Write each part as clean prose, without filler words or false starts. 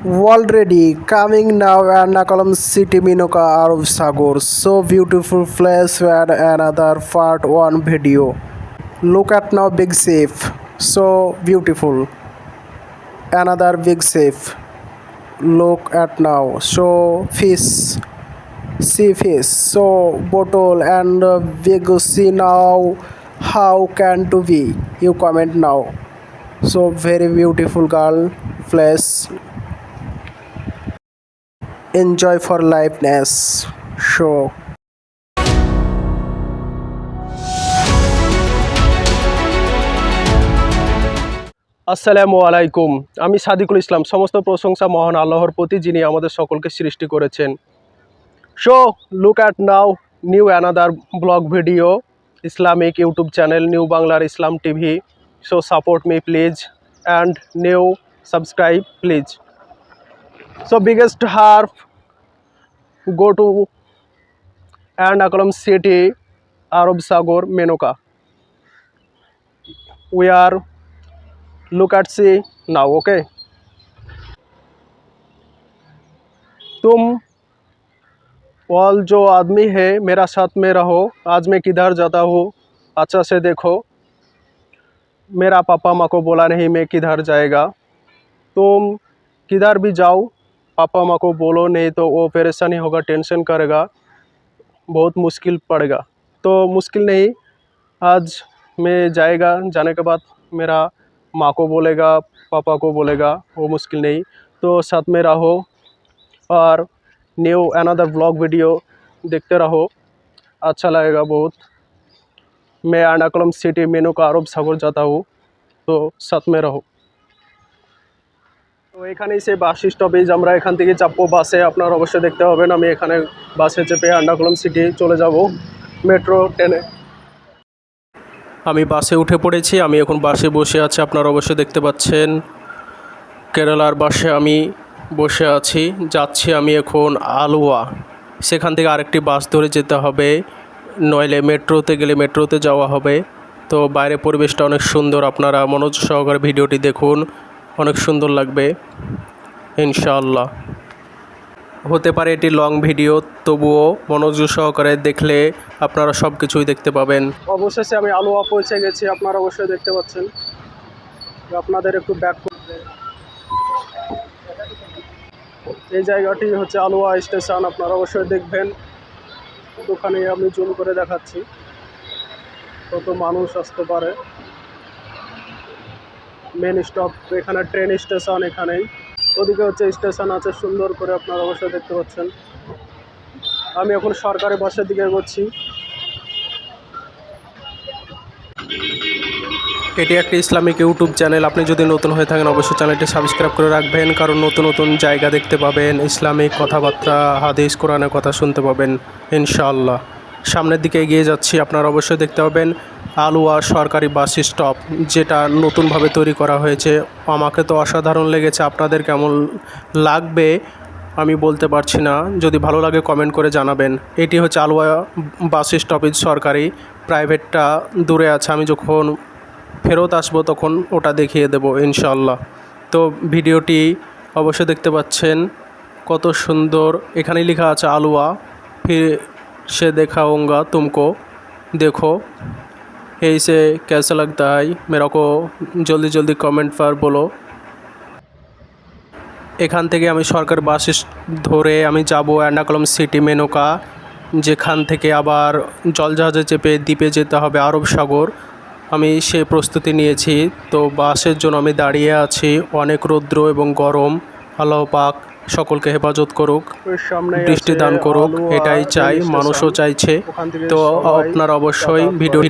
Already coming now Ernakulam city Minoka Arab Sagar. So beautiful place where another part one video. Look at now big safe. So beautiful. Another big safe. Look at now. So fish. Sea fish. So bottle and big sea now. How can to be? You comment now. So very beautiful girl place. Enjoy for liveness show. আসসালামু আলাইকুম। আমি সাদিকুল ইসলাম। সমস্ত প্রশংসা মহান আল্লাহর প্রতি, যিনি আমাদের সকলকে সৃষ্টি করেছেন। So look at now new another blog video, Islamic YouTube channel new বাংলার ইসলাম TV. So support me please and new subscribe please. So biggest হার্ফ go to Ernakulam city, Arab Sagar, Menoka. We are look at see now, okay? तुम all जो आदमी है मेरा साथ में रहो, आज मैं किधर जाता हूँ अच्छा से देखो, मेरा पापा माँ को बोला नहीं मैं किधर जाएगा, तुम किधर भी जाओ पापा माँ को बोलो नहीं तो वो परेशानी होगा, टेंशन करेगा, बहुत मुश्किल पड़ेगा। तो मुश्किल नहीं, आज मैं जाएगा, जाने के बाद मेरा माँ को बोलेगा पापा को बोलेगा, वो मुश्किल नहीं। तो साथ में रहो और न्यू अनदर व्लॉग वीडियो देखते रहो, अच्छा लगेगा बहुत। मैं एर्नाकुलम सिटी मेनुका আরব সাগর जाता हूँ, तो साथ में रहो। তো এখানেই সে বাস স্টপেজ, আমরা এখান থেকে চাপবো বাসে, আপনারা অবশ্যই দেখতে হবেন। আমি এখানে বাসে চেপে এর্নাকুলম সিটি চলে যাব মেট্রো ট্রেনে। আমি বাসে উঠে পড়েছি, আমি এখন বাসে বসে আছি, আপনারা অবশ্যই দেখতে পাচ্ছেন। কেরালার বাসে আমি বসে আছি, যাচ্ছি আমি এখন আলুয়া। সেখান থেকে আরেকটি বাস ধরে যেতে হবে, নইলে মেট্রোতে গেলে মেট্রোতে যাওয়া হবে। তো বাইরের পরিবেশটা অনেক সুন্দর, আপনারা মনোযোগ সহকারে ভিডিওটি দেখুন, অনেক সুন্দর লাগবে ইনশাআল্লাহ। হতে পারে এটি লং ভিডিও, তবুও মনোযোগ সহকারে দেখলে আপনারা সব কিছুই দেখতে পাবেন। অবশেষে আমি আলুয়া পৌঁছে গেছি, আপনারা অবশ্যই দেখতে পাচ্ছেন। আপনাদের একটু ব্যাক করতে, এই জায়গাটি হচ্ছে আলুয়া স্টেশন, আপনারা অবশ্যই দেখবেন। ওখানে আমি জুম করে দেখাচ্ছি কত মানুষ আসতে পারে। মেন স্টপ এখানে, ট্রেন স্টেশন এখানেই, ওদিকে হচ্ছে স্টেশন আছে সুন্দর করে, আপনারা অবশ্যই দেখতে পাচ্ছেন। আমি এখন সরকারি বাসের দিকে এগোচ্ছি। এটি একটি ইসলামিক ইউটিউব চ্যানেল, আপনি যদি নতুন হয়ে থাকেন অবশ্যই চ্যানেলটি সাবস্ক্রাইব করে রাখবেন, কারণ নতুন নতুন জায়গা দেখতে পাবেন, ইসলামিক কথাবার্তা, হাদিস কোরআনের কথা শুনতে পাবেন ইনশাআল্লাহ। সামনের দিকে এগিয়ে যাচ্ছি, আপনারা অবশ্যই দেখতে পাবেন আলুয়া সরকারি বাস স্টপ, যেটা নতুনভাবে তৈরি করা হয়েছে। আমাকে তো অসাধারণ লেগেছে, আপনাদের কেমন লাগবে আমি বলতে পারছি না, যদি ভালো লাগে কমেন্ট করে জানাবেন। এটি হচ্ছে আলুয়া বাস স্টপেজ সরকারি, প্রাইভেটটা দূরে আছে, আমি যখন ফেরত আসবো তখন ওটা দেখিয়ে দেব ইনশাআল্লাহ। তো ভিডিওটি অবশ্যই দেখতে পাচ্ছেন কত সুন্দর, এখানেই লেখা আছে আলুয়া, ফির से दिखाऊंगा तुमको, देखो ऐसे कैसा लगता है, मेरे को जल्दी जल्दी कमेंट पर बोलो। এখান থেকে আমি সরকার বাস ধরে আমি যাব এর্নাকুলম সিটি মেনোকা, যেখান থেকে আবার জলজাহাজে চেপে দ্বীপে যেতে হবে আরব সাগর। আমি সেই প্রস্তুতি নিয়েছি, তো বাসের জন্য আমি দাঁড়িয়ে আছি। অনেক রৌদ্র এবং গরম, আল্লাহ পাক সকলকে হেফাজত করুক, বৃষ্টি দান করুক, এটাই চাই, মানুষও চাইছে। তো আপনারা অবশ্যই ভিডিও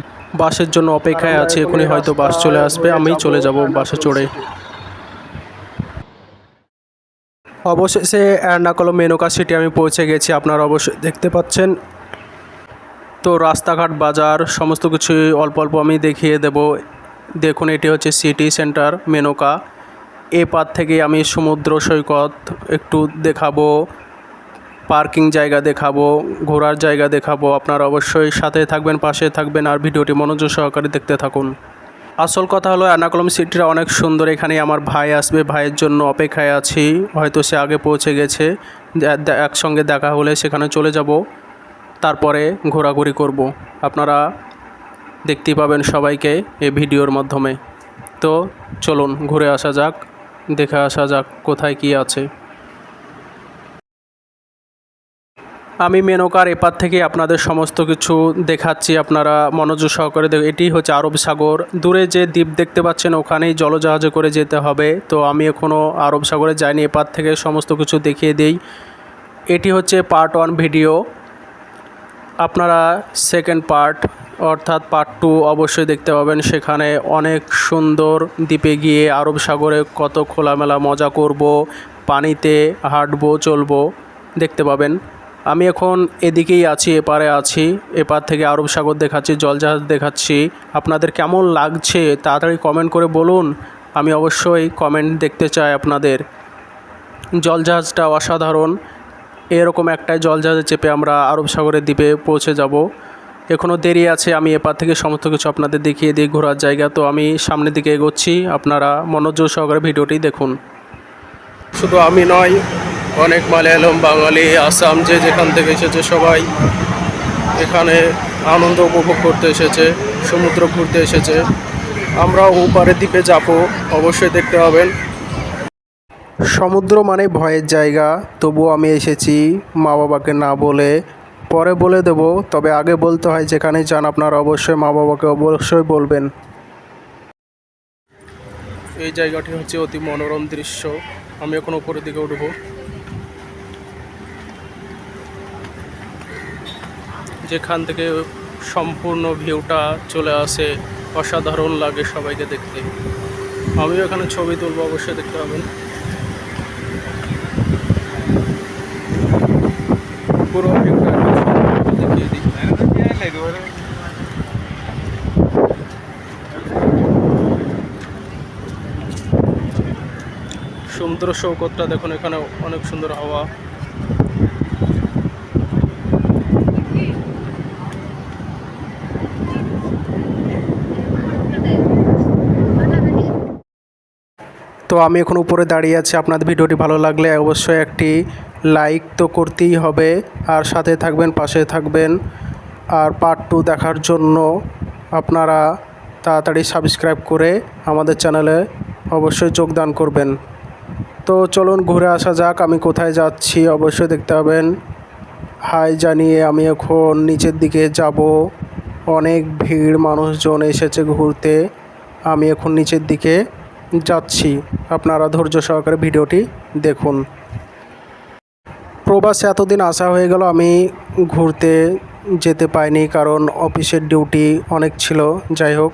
বাসের জন্য অপেক্ষায় আছে, এখনই হয়তো বাস চলে আসবে, আমি চলে যাব বাসে চড়ে। অবশেষে এর্নাকুলম মেনোকা সিটি আমি পৌঁছে গেছি, আপনারা অবশ্যই দেখতে পাচ্ছেন। তো রাস্তাঘাট বাজার সমস্ত কিছু অল্প অল্প আমি দেখিয়ে দেব। দেখুন এটি হচ্ছে সিটি সেন্টার মেনোকা। এ পার থেকে আমি সমুদ্র সৈকত একটু দেখাবো, পার্কিং জায়গা দেখাবো, ঘোরার জায়গা দেখাবো। আপনারা অবশ্যই সাথে থাকবেন, পাশে থাকবেন আর ভিডিওটি মনোযোগ সহকারে দেখতে থাকুন। আসল কথা হলো এর্নাকুলাম সিটিটা অনেক সুন্দর। এখানে আমার ভাই আসবে, ভাইয়ের জন্য অপেক্ষায় আছি। হয়তো সে আগে পৌঁছে গেছে, একসঙ্গে দেখা হলে সেখানে চলে যাব, তারপরে ঘোরাঘুরি করব। আপনারা দেখতেই পাবেন সবাইকে এই ভিডিওর মাধ্যমে। তো চলুন ঘুরে আসা যাক, দেখে আসা যাক কোথায় কি আছে। আমি মেনকার এপার থেকে আপনাদের সমস্ত কিছু দেখাচ্ছি, আপনারা মনোযোগ সহকারে দেখুন। এটি হচ্ছে আরব সাগর। দূরে যে দ্বীপ দেখতে পাচ্ছেন ওখানেই জলজাহাজে করে যেতে হবে। তো আমি এখনও আরব সাগরে যাইনি, এপার থেকে সমস্ত কিছু দেখিয়ে দিই। এটি হচ্ছে পার্ট 1 ভিডিও। আপনারা সেকেন্ড পার্ট অর্থাৎ পার্ট 2 অবশ্যই দেখতে পাবেন। সেখানে অনেক সুন্দর দ্বীপে গিয়ে আরব সাগরে কত খোলামেলা মজা করব, পানিতে হাঁটবো চলবো, দেখতে পাবেন। আমি এখন এদিকেই আছি, এপারে আছি। এপার থেকে আরব সাগর দেখাচ্ছি, জলজাহাজ দেখাচ্ছি। আপনাদের কেমন লাগছে তাড়াতাড়ি কমেন্ট করে বলুন, আমি অবশ্যই কমেন্ট দেখতে চাই আপনাদের। জলজাহাজটা অসাধারণ। এরকম একটাই জলজাহাজে চেপে আমরা আরব সাগরের দ্বীপে পৌঁছে যাব। এখনও দেরি আছে, আমি এপার থেকে সমস্ত কিছু আপনাদের দেখিয়ে দিই ঘোরার জায়গা। তো আমি সামনের দিকে এগোচ্ছি, আপনারা মনোযোগ সহকারে ভিডিওটি দেখুন। শুধু আমি নয়, অনেক মালয়ালম, বাঙালি, আসাম, যে যেখান থেকে এসেছে সবাই এখানে আনন্দ উপভোগ করতে এসেছে, সমুদ্র ঘুরতে এসেছে। আমরা ওপারে দ্বীপে যাব, অবশ্যই দেখতে হবেন। সমুদ্র মানে ভয়ের জায়গা, তবুও আমি এসেছি মা বাবাকে না বলে। পরে বলে দেব, তবে আগে বলতে হয় যেখানে যান আপনারা অবশ্যই মা বাবাকে অবশ্যই বলবেন। এই জায়গাটি হচ্ছে অতি মনোরম দৃশ্য। আমি এখন উপরের দিকে উঠব। যেখান থেকে সম্পূর্ণ ভিউটা চলে আসে, অসাধারণ লাগে সবাইকে দেখতে। আমিও এখানে ছবি তুলব, অবশ্যই দেখতে পাবেন। পুরো ভিউটা দেখিয়ে দিই। সমুদ্র সৈকতটা দেখুন, এখানে অনেক সুন্দর হাওয়া। তো আমি এখন উপরে দাঁড়িয়ে আছি। আপনাদের ভিডিওটি ভালো লাগলে অবশ্যই একটি লাইক তো করতেই হবে, আর সাথে থাকবেন, পাশে থাকবেন। আর পার্ট 2 দেখার জন্য আপনারা তাড়াতাড়ি সাবস্ক্রাইব করে আমাদের চ্যানেলে অবশ্যই যোগদান করবেন। তো চলুন ঘুরে আসা যাক। আমি কোথায় যাচ্ছি অবশ্যই দেখতে হবেন। হাই জানিয়ে আমি এখন নিচের দিকে যাব। অনেক ভিড়, মানুষজন এসেছে ঘুরতে। আমি এখন নিচের দিকে যাচ্ছি, আপনারা ধৈর্য সহকারে ভিডিওটি দেখুন। প্রবাসে এতদিন আসা হয়ে গেল, আমি ঘুরতে যেতে পাইনি কারণ অফিসের ডিউটি অনেক ছিল। যাই হোক,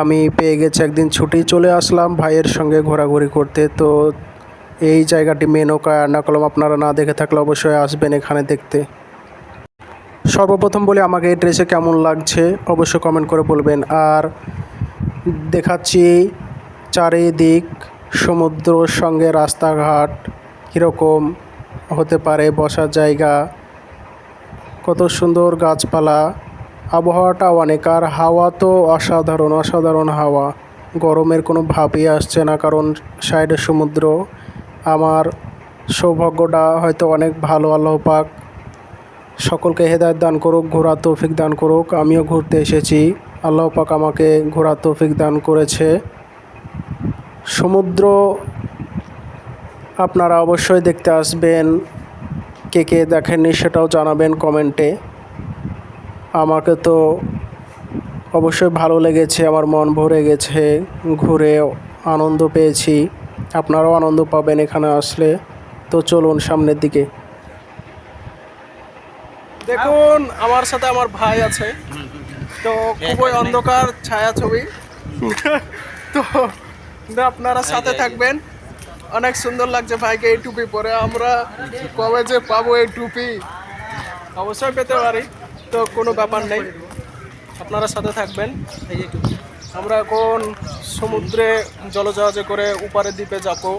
আমি পেয়ে গেছি একদিন ছুটি, চলে আসলাম ভাইয়ের সঙ্গে ঘোরাঘুরি করতে। তো এই জায়গাটি মেনকা এর্নাকুলাম, আপনারা না দেখে থাকলে অবশ্যই আসবেন এখানে দেখতে। সর্বপ্রথম বলি, আমাকে এই ড্রেসে কেমন লাগছে অবশ্যই কমেন্ট করে বলবেন। আর দেখাচ্ছি চারিদিক সমুদ্রর সঙ্গে রাস্তাঘাট কীরকম হতে পারে, বসার জায়গা, কত সুন্দর গাছপালা, আবহাওয়াটা অনেক। আর হাওয়া তো অসাধারণ, অসাধারণ হাওয়া। গরমের কোনো ভাবই আসছে না কারণ সাইডে সমুদ্র। আমার সৌভাগ্যটা হয়তো অনেক ভালো। আল্লাহ পাক সকলকে হেদায়েত দান করুক, ঘোরার তৌফিক দান করুক। আমিও ঘুরতে এসেছি, আল্লাহ পাক আমাকে ঘোরার তৌফিক দান করেছে। সমুদ্র আপনারা অবশ্যই দেখতে আসবেন। কে কে দেখেননি সেটাও জানাবেন কমেন্টে। আমাকে তো অবশ্যই ভালো লেগেছে, আমার মন ভরে গেছে, ঘুরে আনন্দ পেয়েছি। আপনারাও আনন্দ পাবেন এখানে আসলে। তো চলুন সামনের দিকে। দেখুন আমার সাথে আমার ভাই আছে, তো খুবই অন্ধকার ছায়া ছবি। তো আপনারা সাথে থাকবেন। অনেক সুন্দর লাগছে ভাইকে এই টুপি পরে। আমরা কবে যে পাবো এই টুপি, অবশ্যই পেতে পারি, তো কোনো ব্যাপার নেই, আপনারা সাথে থাকবেন। আমরা এখন সমুদ্রে জলজাহাজে করে উপারের দ্বীপে যাবো।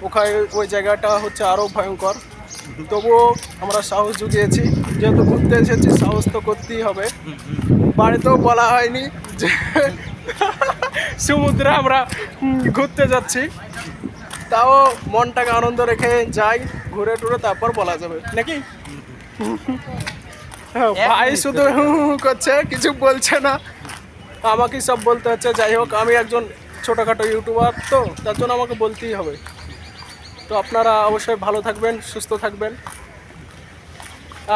ওখানে ওই জায়গাটা হচ্ছে আরও ভয়ঙ্কর, তবুও আমরা সাহস জুগিয়েছি, যেহেতু ঘুরতে এসেছি সাহস তো করতেই হবে। বাড়িতেও বলা হয়নি যে সমুদ্রে আমরা ঘুরতে যাচ্ছি, তাও মনটাকে আনন্দ রেখে যাই, ঘুরে টুরে তারপর বলা যাবে নাকি। হ্যাঁ, ভাই শুধু করছে, কিছু বলছে না, আমাকে সব বলতে হচ্ছে। যাই হোক, আমি একজন ছোটোখাটো ইউটিউবার, তো তার জন্য আমাকে বলতেই হবে। তো আপনারা অবশ্যই ভালো থাকবেন, সুস্থ থাকবেন।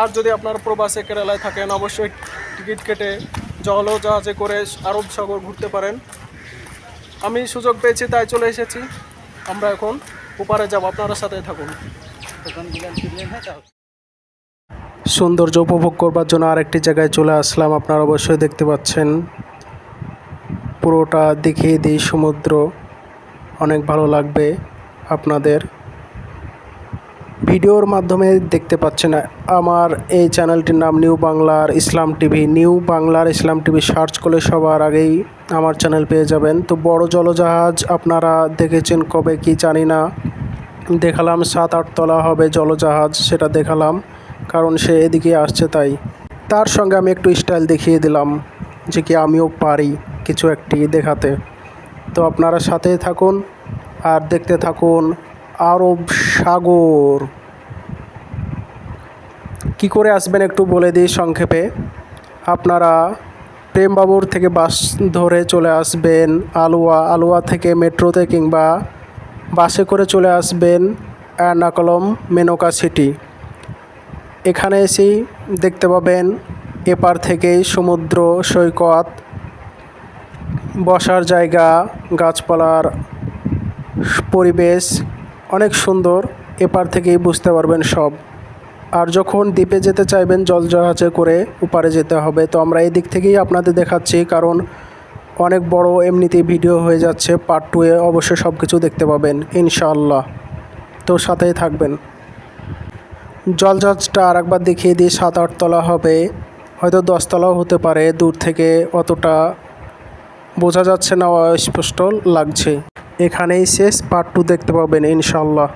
আর যদি আপনারা প্রবাসে কেরালায় থাকেন, অবশ্যই টিকিট কেটে জলজাহাজে করে আরব সাগর ঘুরতে পারেন। আমি সুযোগ পেয়েছি তাই চলে এসেছি। আমরা এখন ওপারে যাব, আপনারা সাথে থাকুন। সৌন্দর্য উপভোগ করবার জন্য আরেকটি জায়গায় চলে আসলাম। আপনারা অবশ্যই দেখতে পাচ্ছেন, পুরোটা দেখিয়ে দিই সমুদ্র। অনেক ভালো লাগবে আপনাদের। ভিডিওর মাধ্যমে দেখতে পাচ্ছেন। আমার এই চ্যানেলটির নাম নিউ বাংলার ইসলাম টিভি। নিউ বাংলার ইসলাম টিভি সার্চ করলে সবার আগেই আমার চ্যানেল পেয়ে যাবেন। তো বড় জলজাহাজ আপনারা দেখেছেন কবে কি জানি না, দেখালাম 7-8 তলা হবে জলজাহাজ, সেটা দেখালাম, কারণ সে এদিকে আসছে তাই। তার সঙ্গে আমি একটু স্টাইল দেখিয়ে দিলাম যে কি আমিও পারি কিছু একটি দেখাতে। তো আপনারা সাথেই থাকুন আর দেখতে থাকুন আরব সাগর। কি করে আসবেন একটু বলে দিই সংক্ষেপে। আপনারা প্রেমবাবুর থেকে বাস ধরে চলে আসবেন আলুয়া থেকে মেট্রোতে কিংবা বাসে করে চলে আসবেন এর্নাকুলাম মেনকা সিটি। এখানে এসেই দেখতে পাবেন এপার থেকেই সমুদ্র সৈকত, বসার জায়গা, গাছপালার পরিবেশ অনেক সুন্দর। এপার থেকেই বুঝতে পারবেন সব। আর যখন দ্বীপে যেতে চাইবেন জলজাহাজে করে ওপারে যেতে হবে। তো আমরা এই দিক থেকেই আপনাদের দেখাচ্ছি, কারণ অনেক বড় এমনিতেই ভিডিও হয়ে যাচ্ছে। পার্ট 2-এ অবশ্যই সব কিছু দেখতে পাবেন ইনশাআল্লাহ। তো সাথেই থাকবেন। জলজাহাজটা আর একবার দেখিয়ে দিই। 7-8 তলা হবে, হয়তো 10 তলাও হতে পারে। দূর থেকে অতটা বোঝা যাচ্ছে না, অস্পষ্ট লাগছে। এখানেই শেষ, পার্ট 2 দেখতে পাবেন ইনশাআল্লাহ।